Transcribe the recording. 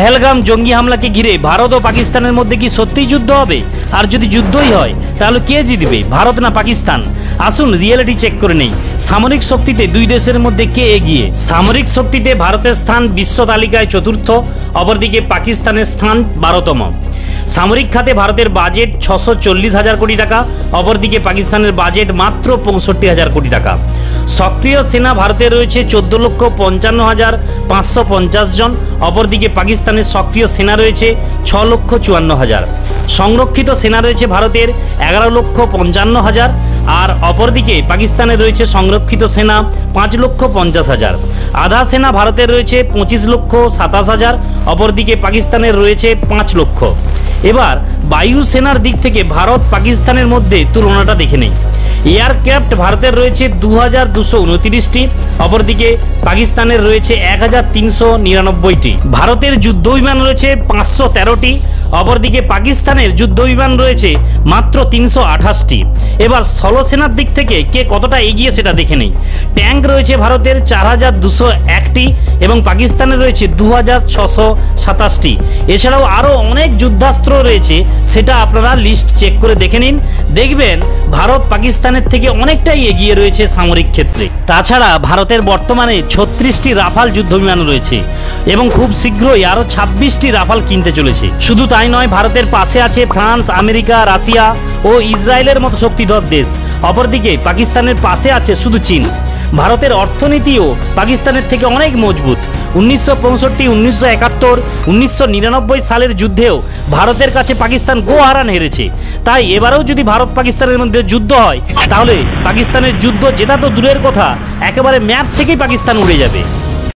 পেহেলগাম জঙ্গি হামলাকে ঘিরে ভারত ও পাকিস্তানের মধ্যে কি সত্যিই যুদ্ধ হবে? আর যদি যুদ্ধই হয় তাহলে কে জিতবে, ভারত না পাকিস্তান? আসুন রিয়েলিটি চেক করে নেই। সামরিক শক্তিতে দুই দেশের মধ্যে কে এগিয়ে? সামরিক শক্তিতে ভারতের স্থান বিশ্ব তালিকায় চতুর্থ, অপরদিকে পাকিস্তানের স্থান 12তম। সামরিক খাতে ভারতের বাজেট 640,000 কোটি টাকা, অপরদিকে পাকিস্তানের বাজেট মাত্র 65,000 কোটি টাকা। সক্রিয় সেনা ভারতে রয়েছে 14,55,550 জন, অপরদিকে পাকিস্তানের সক্রিয় সেনা রয়েছে 6,54,000। সংরক্ষিত সেনা রয়েছে ভারতের 11,55,000, আর অপরদিকে পাকিস্তানে রয়েছে সংরক্ষিত সেনা 5,50,000। আধা সেনা ভারতের রয়েছে 25,27,000, অপরদিকে পাকিস্তানের রয়েছে 5 লক্ষ। এবার বায়ু সেনার দিক থেকে ভারত পাকিস্তানের মধ্যে তুলনাটা দেখে নেই। এয়ারক্রাফট ভারতের রয়েছে 2,229টি, অপরদিকে পাকিস্তানের রয়েছে 1,399টি। ভারতের যুদ্ধ বিমান রয়েছে 513টি, অপরদিকে পাকিস্তানের যুদ্ধ বিমান রয়েছে মাত্র 328টি। এবার স্থলসেনার দিক থেকে কে কতটা এগিয়ে সেটা দেখে নেই। ট্যাঙ্ক রয়েছে ভারতের 4,201টি এবং পাকিস্তানের রয়েছে 2,627টি। এছাড়াও আরও অনেক যুদ্ধাস্ত্র রয়েছে, সেটা আপনারা লিস্ট চেক করে দেখে নিন, দেখবেন ভারত পাকিস্তানের থেকে অনেকটাই এগিয়ে রয়েছে সামরিক ক্ষেত্রে। তাছাড়া ভারতের বর্তমানে 36টি রাফাল যুদ্ধবিমান রয়েছে এবং খুব শীঘ্রই আরও 26টি রাফাল কিনতে চলেছে। শুধু তাই নয়, ভারতের পাশে আছে ফ্রান্স, আমেরিকা, রাশিয়া ও ইসরায়েলের মতো শক্তিধর দেশ। অপরদিকে পাকিস্তানের পাশে আছে শুধু চীন। ভারতের অর্থনীতিও পাকিস্তানের থেকে অনেক মজবুত। 1965, 1971, 1999 সালের যুদ্ধেও ভারতের কাছে পাকিস্তান গোহারান হেরেছে। তাই এবারেও যদি ভারত পাকিস্তানের মধ্যে যুদ্ধ হয় তাহলে পাকিস্তানের যুদ্ধ জেতা তো দূরের কথা, একেবারে ম্যাপ থেকেই পাকিস্তান উড়ে যাবে।